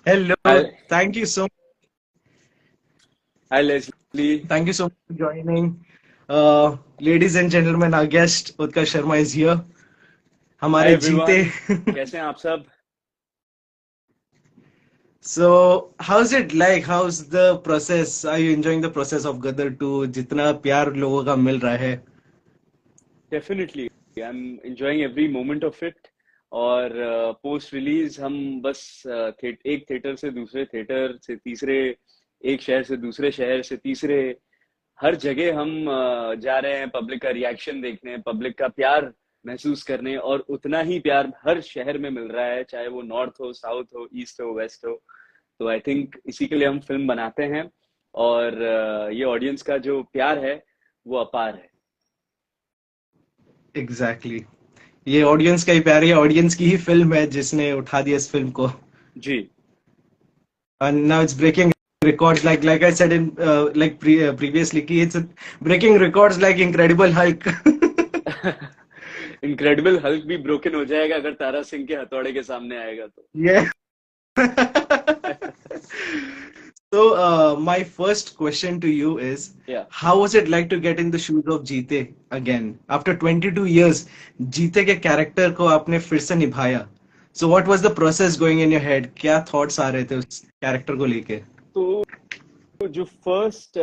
Hello, Hi, thank you so hi Leslie. thank you so much for joining. Ladies and gentlemen, our guest Utkarsh Sharma is here. Hi हमारे जीते. everyone. कैसे हैं आप सब? So, how's it like? How's the process? Are you enjoying the process of Gadar 2? जितना प्यार लोगों का मिल रहा है. Definitely. I'm enjoying every moment of it. और पोस्ट रिलीज हम बस एक थिएटर से दूसरे थिएटर से तीसरे, एक शहर से दूसरे शहर से तीसरे, हर जगह हम जा रहे हैं पब्लिक का रिएक्शन देखने, पब्लिक का प्यार महसूस करने, और उतना ही प्यार हर शहर में मिल रहा है, चाहे वो नॉर्थ हो, साउथ हो, ईस्ट हो, वेस्ट हो। तो आई थिंक इसी के लिए हम फिल्म बनाते हैं। और ये ऑडियंस का जो प्यार है वो अपार है। Exactly. ये ऑडियंस का ही प्यार है, ऑडियंस की ही फिल्म है जिसने उठा दिया इस फिल्म को. जी। And now it's breaking records like I said in previously कि it's breaking records like Incredible Hulk. Incredible Hulk भी ब्रोकन हो जाएगा अगर तारा सिंह के हथौड़े के सामने आएगा तो। Yeah. So, my first question to you is, या how was it like to get in the shoes of Jeete again? After 22 years, Jeete के character को आपने फिर से निभाया. So, what was the process going in your head? क्या thoughts आ रहे थे उस character को लेके? तो जो फर्स्ट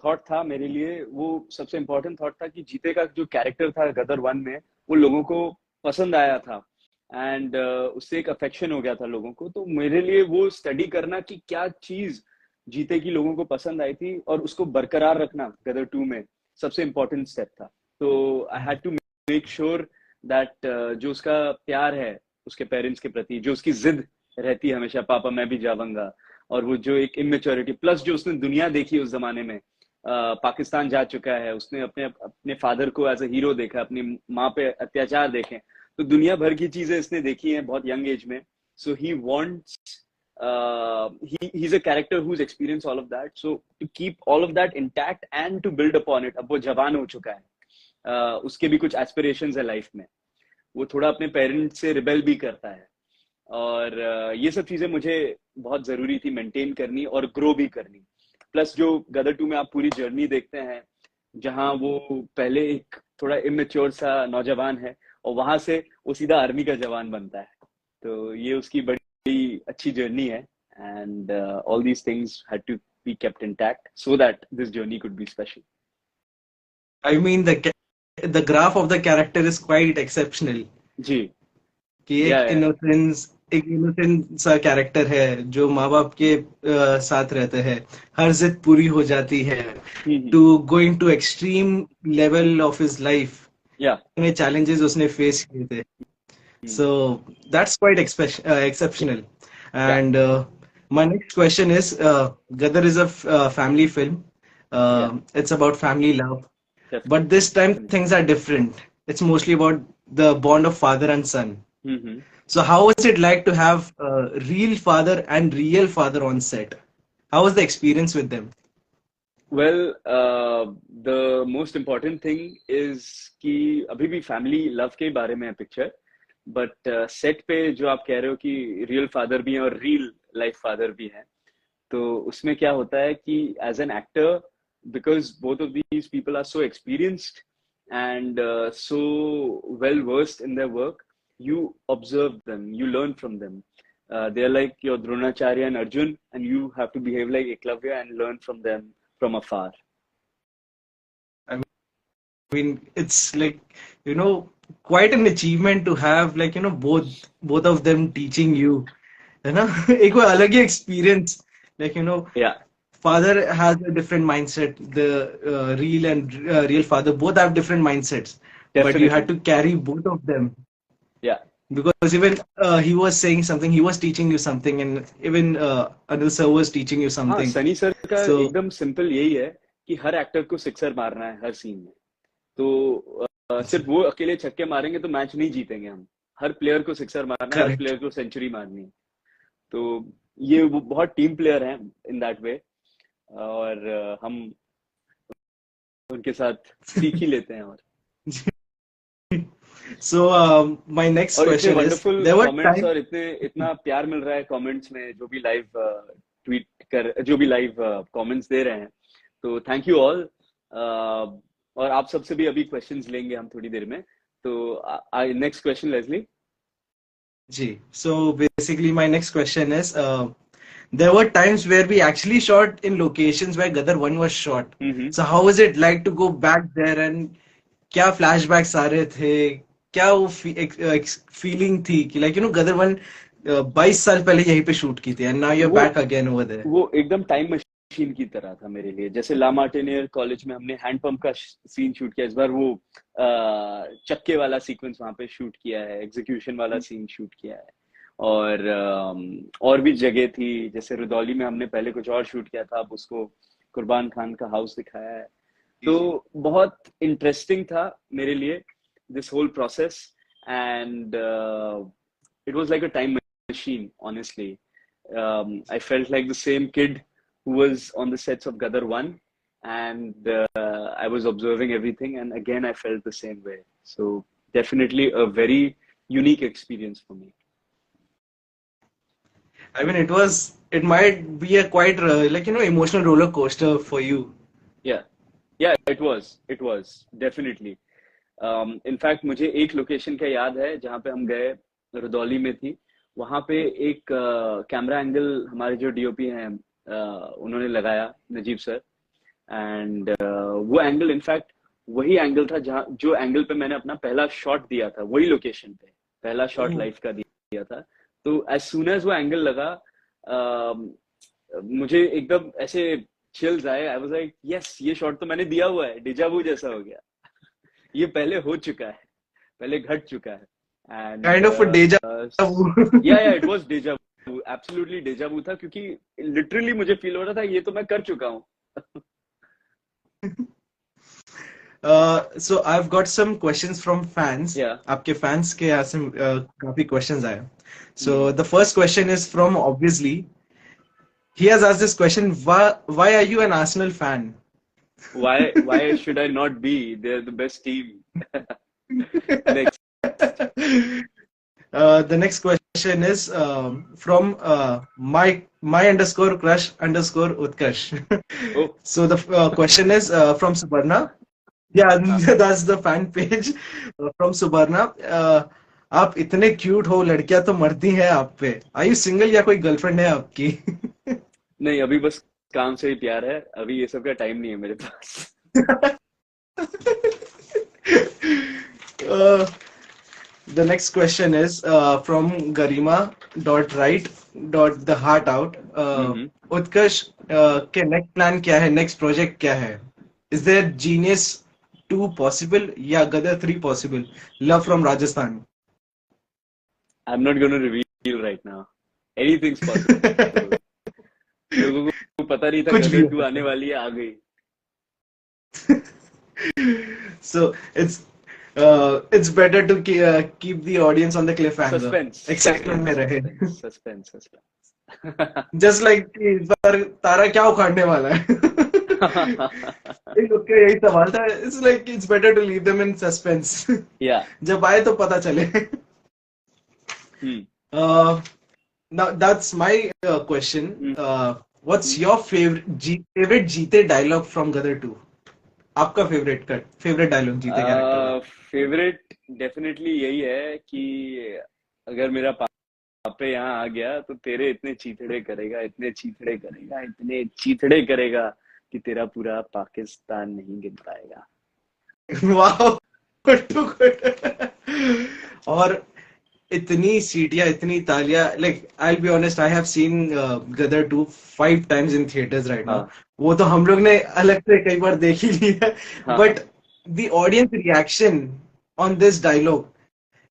थॉट था मेरे लिए, वो सबसे इम्पोर्टेंट थॉट था कि जीते का जो कैरेक्टर था गदर वन में, वो लोगों को पसंद आया था। एंड उससे एक अफेक्शन हो गया था लोगों को। तो मेरे लिए वो स्टडी करना कि क्या चीज जीते की लोगों को पसंद आई थी और उसको बरकरार रखना गदर टू में, सबसे इम्पोर्टेंट स्टेप था। तो I had to make sure that जो उसका प्यार है उसके पेरेंट्स के प्रति, जो उसकी जिद रहती है हमेशा, पापा मैं भी जाऊंगा, और वो जो एक इमेच्योरिटी प्लस जो उसने दुनिया देखी उस जमाने में, पाकिस्तान जा चुका है, उसने अपने अपने फादर को एज अ हीरो देखा, अपनी माँ पे अत्याचार देखे, तो दुनिया भर की चीजें इसने देखी हैं बहुत यंग एज में। So he wants, he is a character who experience all of that, so to keep all of that intact and to build upon it. अब वो जवान हो चुका है, उसके भी कुछ एस्पिरेशंस है लाइफ में, वो थोड़ा अपने पेरेंट्स से रिबेल भी करता है। और ये सब चीजें मुझे बहुत जरूरी थी मेंटेन करनी और ग्रो भी करनी। प्लस जो गदर टू में आप पूरी जर्नी देखते हैं, जहां वो पहले एक थोड़ा इमेच्योर सा नौजवान है और वहां से वो सीधा आर्मी का जवान बनता है। तो ये उसकी बड़ी अच्छी जर्नी है। And all these things had to be kept intact so that this journey could be special. I mean, the graph of the character is quite exceptional. जी। कि या या। एक इनोसेंट सा कैरेक्टर है जो माँ बाप के साथ रहते हैं. हर जिद पूरी हो जाती है. हम्म। To going to extreme level of his life. Yeah. इतने चैलेंजेस उसने फेस किए थे. हम्म। So that's quite exceptional. या। And my next question is, Gadar is a family film. या। It's about family love. But definitely this time definitely. things are different. It's mostly about the bond of father and son. Hmm. So how was it like to have a real father and real father on set? How was the experience with them? Well, the most important thing is कि अभी भी family love के बारे में है picture, but set पे जो आप कह रहे हो कि रियल फादर भी हैं और रियल लाइफ फादर भी हैं, तो उसमें क्या होता है कि as an actor, because both of these people are so experienced and so well versed in their work, you observe them, you learn from them. They are like your Dronacharya and Arjun, and you have to behave like Eklavya and learn from them from afar. I mean, it's like, quite an achievement to have, both of them teaching you. है ना? एक वो अलग ही experience. Like, Yeah, father has a different mindset. The real and real father both have different mindsets, but you had definitely. to carry both of them. Yeah. Because even he was saying something, he was teaching you something, and even Anil sir was teaching you हाँ, something. Sunny sir का So, एकदम simple यही है कि हर actor को sixer मारना है हर scene में। तो सिर्फ वो अकेले छक्के मारेंगे तो मैच नहीं जीतेंगे हम। हर प्लेयर को सिक्सर मारना है, हर correct. प्लेयर को सेंचुरी मारनी है। तो ये वो बहुत टीम प्लेयर हैं इन दैट वे। और हम उनके साथ सीख ही लेते हैं। और So my next और इतने question is, wonderful there were comments times. और इतने इतना प्यार मिल रहा है कमेंट्स में, जो भी लाइव ट्वीट कर, जो भी लाइव कमेंट्स दे रहे हैं, तो थैंक यू ऑल। और आप सबसे भी अभी क्वेश्चंस लेंगे हम थोड़ी देर में। तो next question Leslie. Ji. So basically, my next question is, there were times where we actually shot in locations where Gadar 1 was shot. Hmm. So how was it like to go back there, and क्या flashbacks आ रहे थे, क्या वो feeling थी कि like Gadar 1 22 साल पहले यहीं पे शूट की थी, and now you're वो back again over there. वो एकदम टाइम मशीन की तरह था मेरे लिए। जैसे ला मार्टिनियर कॉलेज में हमने हैंडपंप का सीन शूट किया, इस बार वो चक्के वाला सीक्वेंस वहां पे शूट किया है, एग्जीक्यूशन वाला सीन शूट किया है। और भी जगह थी, जैसे रुदौली में हमने पहले कुछ और शूट किया था, अब उसको कुर्बान खान का हाउस दिखाया है। तो बहुत इंटरेस्टिंग था मेरे लिए this whole process, and it was like a time machine, honestly. I felt like the same kid who was on the sets of Gadar 1, and I was observing everything, and again I felt the same way. So definitely a very unique experience for me. I mean, it might be a quite like emotional roller coaster for you. Yeah, yeah, it was definitely. In fact मुझे एक location का याद है जहाँ पे हम गए, रुदौली में थी। वहां पे एक कैमरा एंगल हमारे जो डीओपी हैं उन्होंने लगाया, नजीब सर। एंड वो एंगल इनफैक्ट वही एंगल था जहाँ, जो एंगल पे मैंने अपना पहला शॉट दिया था, वही लोकेशन पे पहला शॉट लाइफ का दिया था। तो एज सुन एज वो एंगल लगा, मुझे एकदम ऐसे चिल्स आए। आई वाज लाइक यस, ये शॉट तो मैंने दिया हुआ है, डिजावू जैसा हो गया। ये पहले हो चुका है, पहले घट चुका है। And Kind of a deja vu. Yeah it was deja vu, absolutely deja vu था, क्योंकि लिटरली मुझे फील हो रहा था ये तो मैं कर चुका हूँ। So I've got some questions from fans. Yeah. आपके fans के यहाँ से काफी questions आए. So the first question is from obviously. He has asked this question: Why are you an Arsenal fan? Why should I not be? They're the best team. Next. The next question is from my underscore crush underscore Utkarsh. Oh. So the question is from Subarna. Yeah, that's the fan page from Subarna. आप इतने cute हो, लड़कियां तो मरती हैं आप पे। Are you single या कोई गर्लफ्रेंड है आपकी? नहीं, अभी बस काम से ही प्यार है, अभी ये सब का टाइम नहीं है मेरे पास। The next question is from garima.right.theheartout. Utkarsh के next plan क्या है, next project क्या है? Is there Genius 2 possible या Gadar 3 possible? Love from Rajasthan. I'm not going to reveal right now. Anything's possible. लोगों को पता नहीं था गदर 2 आने वाली है, आ गई। So it's better to keep the audience on the cliffhanger. Suspense. Excitement में रहे. Suspense. Just like इस बार तारा क्या उखाड़ने वाला है? Okay, यही सवाल था. It's like it's better to leave them in suspense. Yeah. जब आए तो पता चले. Now that's my question. What's your favorite जीते dialogue from Gadar 2? आपका फेवरेट डायलॉग जीते कैरेक्टर? फेवरेट डेफिनेटली यही है कि अगर मेरा पापा यहाँ आ गया तो तेरे इतने चीथड़े करेगा, इतने चीथड़े करेगा, इतने चीथड़े करेगा कि तेरा पूरा पाकिस्तान नहीं गिन पाएगा। वाह, और इतनी सीटियां, इतनी तालियां. Like I will be honest, I have seen Gadar 2 5 times in theaters right now. वो तो हम लोग ने अलग से कई बार देख ही लिया, but the audience reaction on this dialogue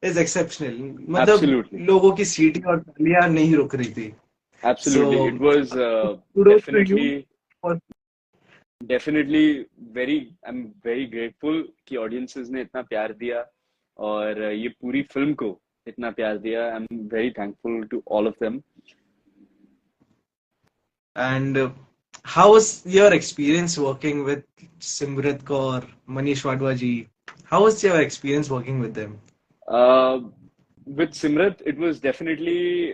is exceptional. मतलब लोगों की सीटियां और तालियां नहीं रुक रही थी. Absolutely, it was definitely I'm very grateful कि audiences ने इतना प्यार दिया और ये पूरी फिल्म को इतना प्यार दिया. I'm very thankful to all of them. And how was your experience working with Simrat Kaur, Manish Wadhwa ji? How was your experience working with them? With Simrat it was definitely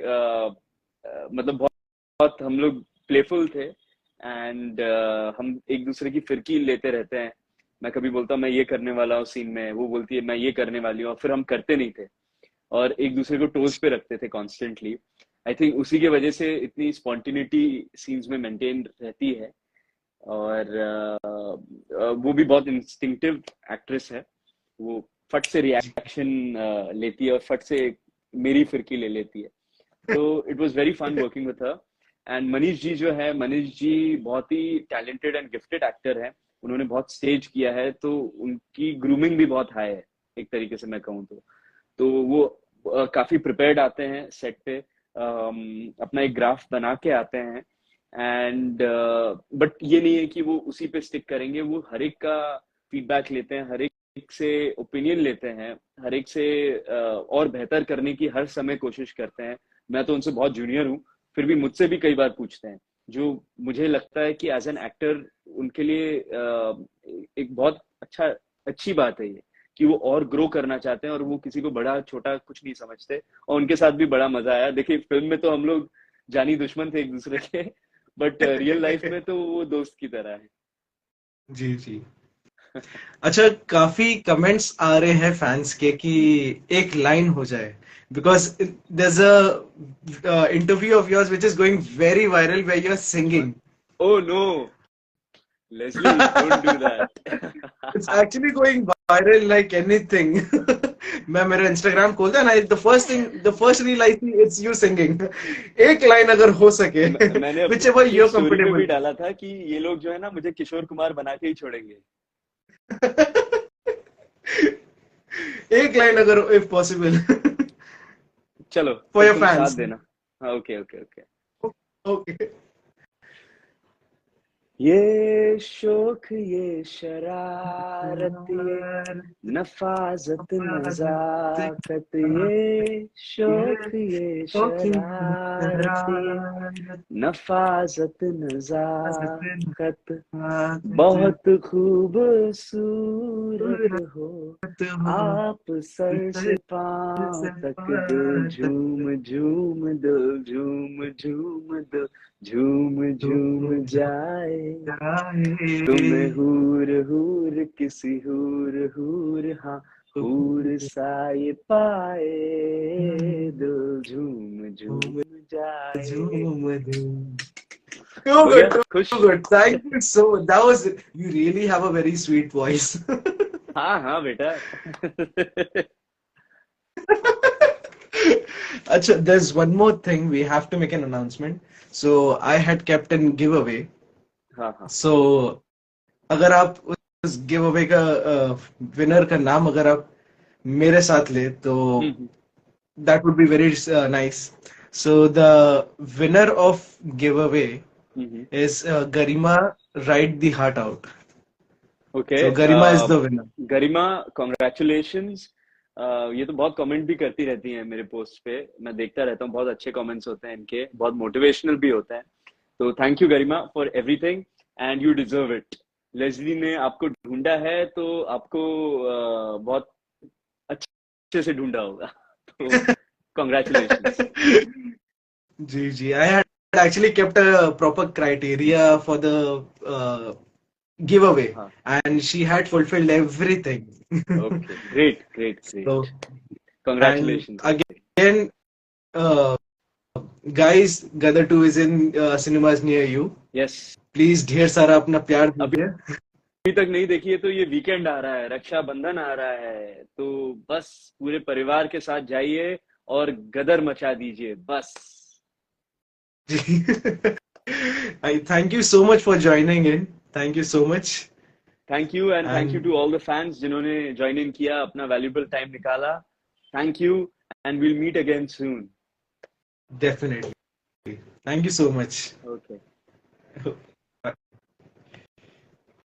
मतलब बहुत हम लोग playful थे and हम एक दूसरे की फिरकी लेते रहते हैं। मैं कभी बोलता हूँ मैं ये करने वाला हूँ सीन में, वो बोलती है मैं ये करने वाली हूँ, और फिर हम करते नहीं थे और एक दूसरे को टोज पे रखते थे कॉन्स्टेंटली। आई थिंक उसी की वजह से इतनी स्पॉन्टिनिटी सीन्स में मेंटेन रहती है। और वो भी बहुत इंस्टिंक्टिव एक्ट्रेस है। वो फट से जी रिएक्शन लेती है और फट से मेरी फिरकी ले लेती है। तो it was very fun working with her. And Manish ji जो है, मनीष जी बहुत ही टैलेंटेड एंड गिफ्टेड एक्टर है। उन्होंने बहुत स्टेज किया है तो उनकी ग्रूमिंग भी बहुत हाई है, एक तरीके से मैं कहूँ तो वो काफी प्रिपेयर्ड आते हैं सेट पे। अपना एक ग्राफ बना के आते हैं एंड बट ये नहीं है कि वो उसी पे स्टिक करेंगे। वो हर एक का फीडबैक लेते हैं, हर एक से ओपिनियन लेते हैं, हर एक से और बेहतर करने की हर समय कोशिश करते हैं। मैं तो उनसे बहुत जूनियर हूँ, फिर भी मुझसे भी कई बार पूछते हैं, जो मुझे लगता है कि एज एन एक्टर उनके लिए एक बहुत अच्छी बात है ये, कि वो और ग्रो करना चाहते हैं और वो किसी को बड़ा छोटा कुछ नहीं समझते। और उनके साथ भी बड़ा मजा आया। देखिए फिल्म में तो हम लोग जानी दुश्मन थे एक दूसरे के, बट रियल लाइफ में तो वो दोस्त की तरह है। जी जी। अच्छा, काफी कमेंट्स आ रहे हैं फैंस के कि एक लाइन हो जाए, because there's a interview of yours which is going very viral where you're singing. Oh no, Leslie, don't do that. It's actually going viral like anything. मैं मेरा इंस्टाग्राम खोलता है ना, the first reel I see it's you singing. एक line अगर हो सके, मैंने whichever अपनी you're स्टोरी पे भी comfortable. डाला था कि ये लोग जो है ना मुझे किशोर कुमार बना के ही छोड़ेंगे। एक लाइन अगर if possible. चलो For फिर your तुम साथ fans. देना। हाँ, ओके ओके ओके। Okay. ये शौक ये शरारत ये नफाजत नजाकत, ये शौक ये शरारत ये नफाजत नजाकत, बहुत खूबसूरत हो आप सर से पांव तक। दिल झूम झूम दिल झूम झूम दिल झूम झूम जाए, तुम्हें हूर हूर किसी हूर हूर, हाँ हूर सा ये पाए, दिल झूम झूम जाए। Too हो good, गया too खुश? good. Thank you so much. You really have a very sweet voice. हाँ हाँ बेटा। Acha, there's one more thing. We have to make an announcement. So I had kept a giveaway. हाँ हाँ। So अगर आप उस giveaway का winner का नाम अगर आप मेरे साथ ले तो हम्म that would be very nice. So the winner of giveaway hmm. is Garima Ride the Heart Out. Okay. So Garima is the winner. Garima, congratulations. ये तो बहुत कमेंट भी करती रहती हैं मेरे पोस्ट पे, मैं देखता रहता हूँ, बहुत अच्छे कमेंट्स होते हैं इनके, बहुत मोटिवेशनल भी होते हैं। तो thank you Garima for everything and you deserve it. Leslie ने आपको ढूंढा है तो आपको बहुत अच्छे से ढूंढा होगा। तो congratulations. Ji, ji. I had actually kept a proper criteria for the giveaway, हाँ। and she had fulfilled everything. Okay, great great great. So, and congratulations Leslie. again, uh, guys, Gadar 2 is in cinemas near you. Yes. Please ढेर सारा अपना प्यार अभी दीजिए. तक नहीं देखी है तो ये वीकेंड आ रहा है, रक्षाबंधन आ रहा है, तो बस पूरे परिवार के साथ जाइए और गदर मचा दीजिए बस। I thank you so much for joining in. Thank you so much. Thank you and thank you And to all the fans जिन्होंने ज्वाइन इन किया, अपना वैल्यूबल टाइम निकाला। Thank you and will meet again soon. definitely. Thank you so much. Okay.